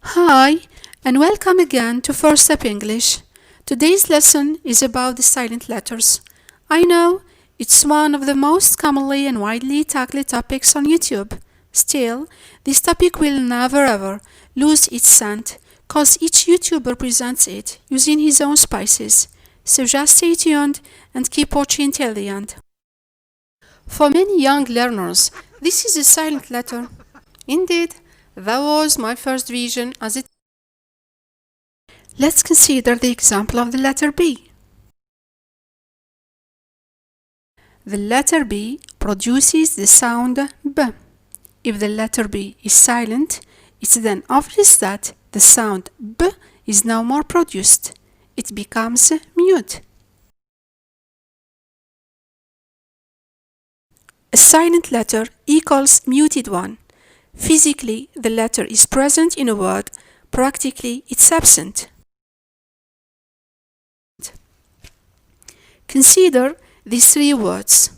Hi, and welcome again to First Step English. Today's lesson is about the silent letters. I know it's one of the most commonly and widely tackled topics on YouTube. Still, this topic will never ever lose its scent, cause each YouTuber presents it using his own spices. So just stay tuned and keep watching till the end. For many young learners, this is a silent letter. Indeed, that was my first vision as it. Let's consider the example of the letter B. The letter B produces the sound B. If the letter B is silent, it's then obvious that the sound B is no more produced. It becomes mute. A silent letter equals muted one. Physically, the letter is present in a word. Practically, it's absent. Consider these three words.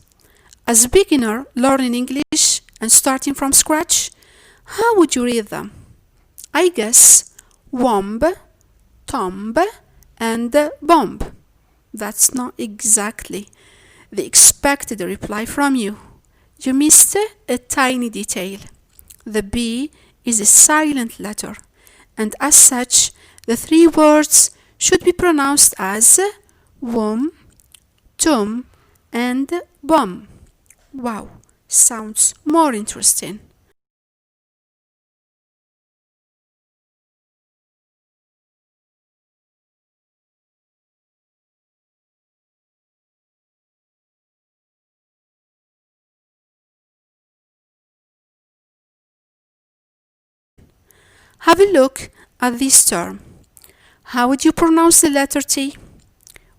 As a beginner learning English and starting from scratch, how would you read them? I guess womb, tomb, and bomb. That's not exactly the expected reply from you. You missed a tiny detail. The B is a silent letter, and as such, the three words should be pronounced as womb, tomb, and bomb. Wow, sounds more interesting. Have a look at this term. How would you pronounce the letter T?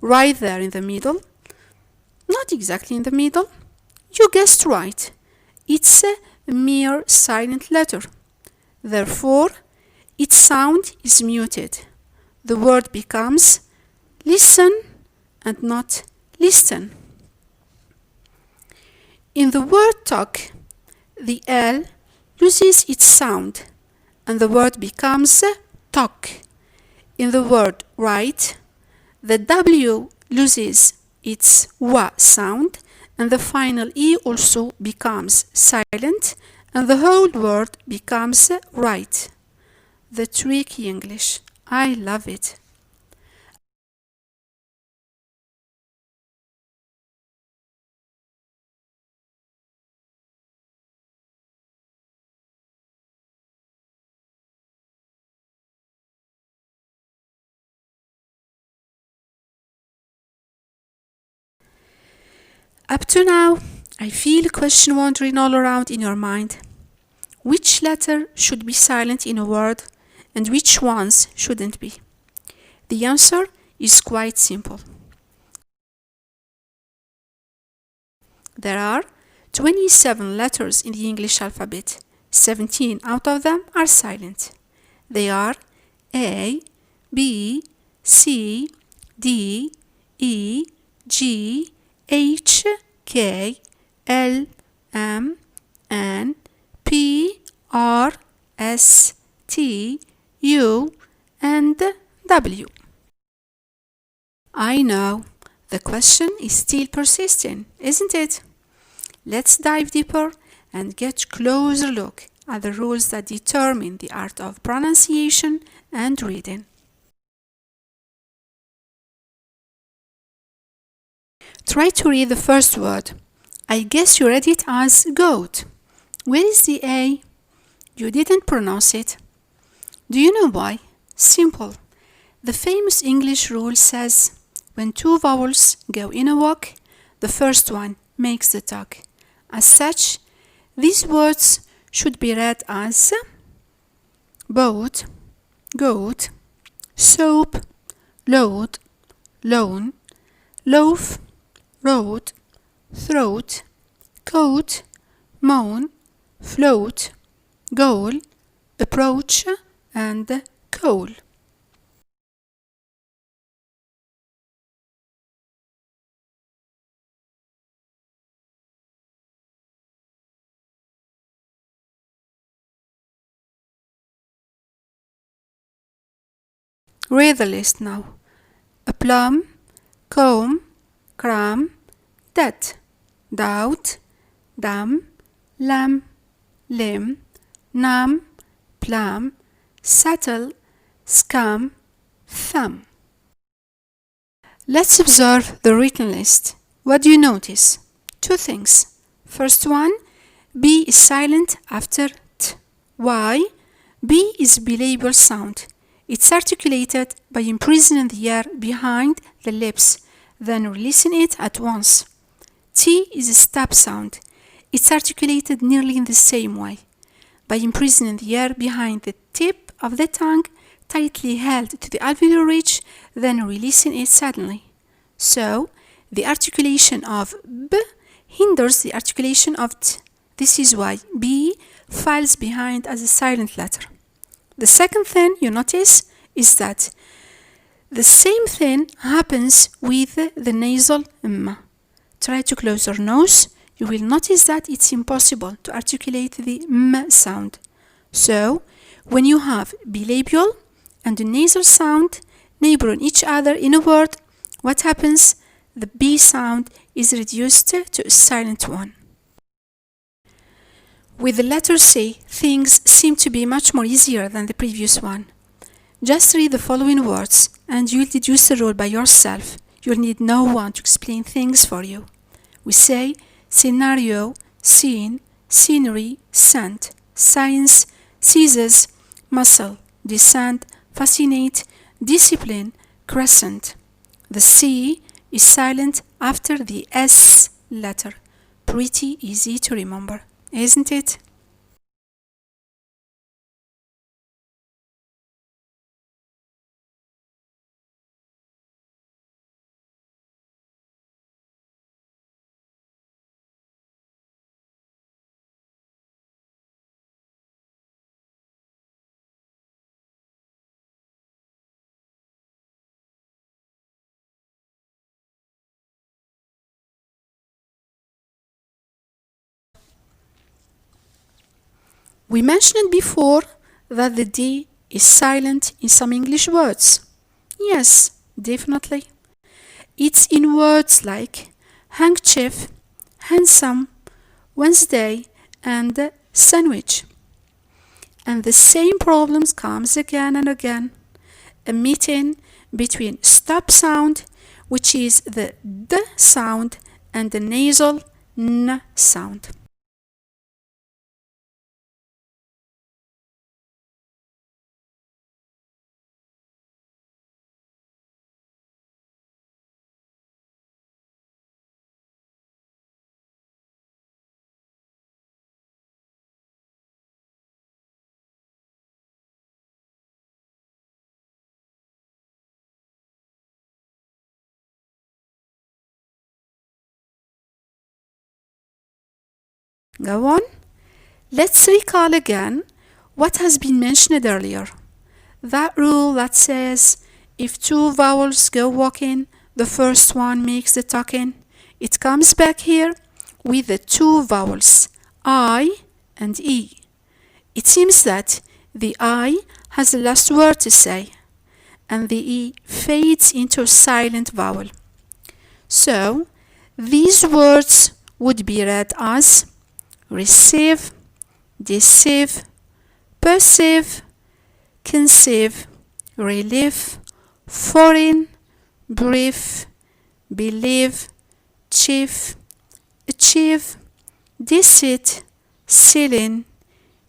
Right there in the middle? Not exactly in the middle. You guessed right. It's a mere silent letter. Therefore, its sound is muted. The word becomes listen and not listen. In the word talk, the L loses its sound and the word becomes talk. In the word write, the W loses its W sound and the final E also becomes silent and the whole word becomes right. The tricky English. I love it. Up to now, I feel a question wandering all around in your mind. Which letter should be silent in a word and which ones shouldn't be? The answer is quite simple. There are 27 letters in the English alphabet. 17 out of them are silent. They are A, B, C, D, E, G, H, K, L, M, N, P, R, S, T, U, and W. I know, the question is still persisting, isn't it? Let's dive deeper and get closer look at the rules that determine the art of pronunciation and reading. Try to read the first word. I guess you read it as goat. Where is the A? You didn't pronounce it. Do you know why? Simple. The famous English rule says when two vowels go in a walk, the first one makes the talk. As such, these words should be read as boat, goat, soap, load, loan, loaf, road, throat, coat, moan, float, goal, approach, and coal. Read the list now. A plum, comb, cram, dat, doubt, dam, lamb, limb, nam, plum, settle, scam, thumb. Let's observe the written list. What do you notice? Two things. First one, B is silent after T. Why? B is bilabial sound. It's articulated by imprisoning the air behind the lips, then releasing it at once. T is a stop sound. It's articulated nearly in the same way, by imprisoning the air behind the tip of the tongue, tightly held to the alveolar ridge, then releasing it suddenly. So, the articulation of B hinders the articulation of T. This is why B files behind as a silent letter. The second thing you notice is that the same thing happens with the nasal M. Try to close your nose. You will notice that it's impossible to articulate the M sound. So, when you have bilabial and a nasal sound neighboring each other in a word, what happens? The B sound is reduced to a silent one. With the letter C, things seem to be much more easier than the previous one. Just read the following words and you'll deduce the rule by yourself. You'll need no one to explain things for you. We say scenario, scene, scenery, scent, science, scissors, muscle, descent, fascinate, discipline, crescent. The C is silent after the S letter. Pretty easy to remember, isn't it? We mentioned before that the D is silent in some English words. Yes, definitely. It's in words like handkerchief, handsome, Wednesday, and sandwich. And the same problems comes again and again. A meeting between stop sound, which is the D sound, and the nasal N sound. Go on. Let's recall again what has been mentioned earlier. That rule that says if two vowels go walking, the first one makes the talking. It comes back here with the two vowels, I and E. It seems that the I has the last word to say, and the E fades into a silent vowel. So, these words would be read as receive, deceive, perceive, conceive, relieve, foreign, brief, believe, chief, achieve, deceit, ceiling,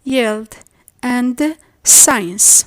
yield, and science.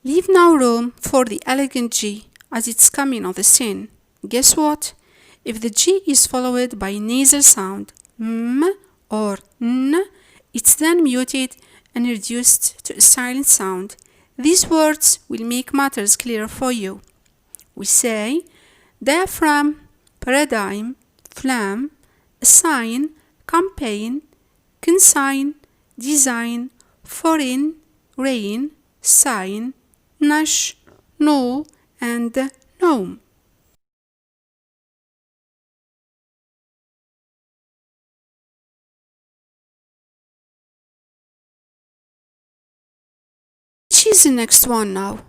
Leave now room for the elegant G as it's coming on the scene. Guess what? If the G is followed by a nasal sound, m or n, it's then muted and reduced to a silent sound. These words will make matters clearer for you. We say diaphragm, paradigm, flam, assign, campaign, consign, design, foreign, rain, sign, nash, no, and gnome. Which is the next one now?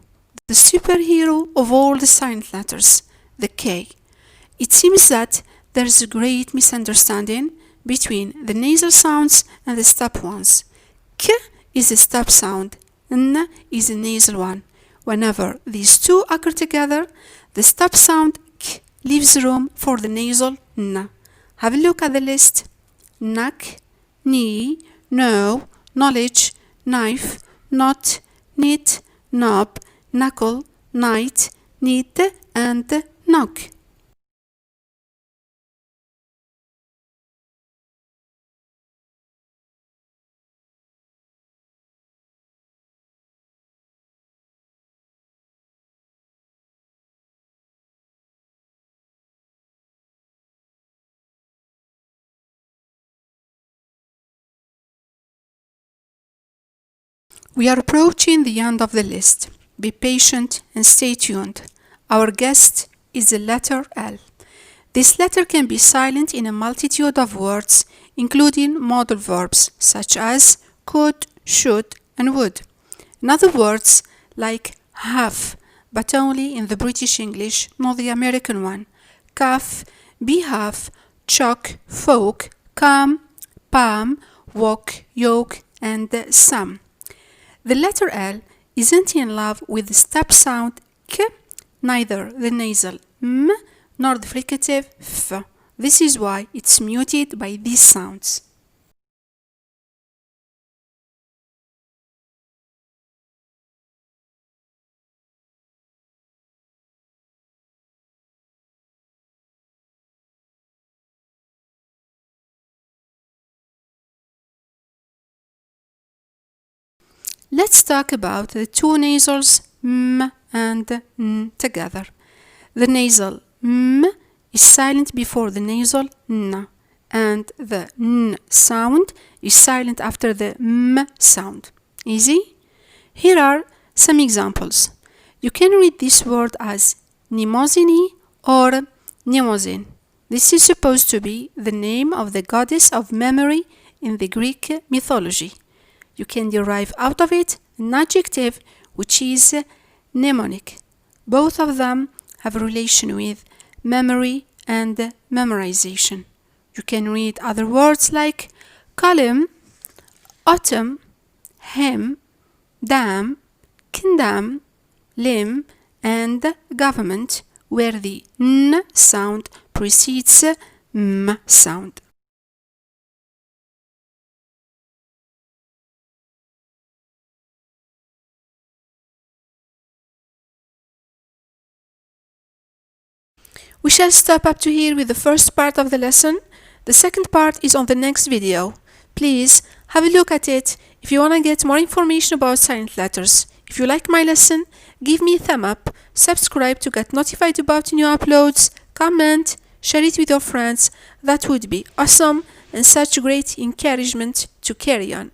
The superhero of all the silent letters, the K. It seems that there is a great misunderstanding between the nasal sounds and the stop ones. K is a stop sound, N is a nasal one. Whenever these two occur together, the stop sound K leaves room for the nasal N. Have a look at the list. Neck, knee, know, knowledge, knife, knot, knit, knob, knuckle, night, knit, and knock. We are approaching the end of the list. Be patient and stay tuned. Our guest is the letter L. This letter can be silent in a multitude of words, including modal verbs such as could, should, and would. In other words, like have, but only in the British English, not the American one. Calf, behave, chalk, folk, come, palm, walk, yoke, and some. The letter L isn't in love with the stop sound K, neither the nasal M nor the fricative F. This is why it's muted by these sounds. Let's talk about the two nasals M and N together. The nasal M is silent before the nasal N, and the N sound is silent after the M sound. Easy? Here are some examples. You can read this word as mnemosyne or mnemosyne. This is supposed to be the name of the goddess of memory in the Greek mythology. You can derive out of it an adjective which is mnemonic. Both of them have a relation with memory and memorization. You can read other words like column, autumn, hymn, dam, condemn, limb, and government, where the N sound precedes M sound. We shall stop up to here with the first part of the lesson. The second part is on the next video. Please have a look at it if you want to get more information about silent letters. If you like my lesson, give me a thumb up, subscribe to get notified about new uploads, comment, share it with your friends. That would be awesome and such great encouragement to carry on.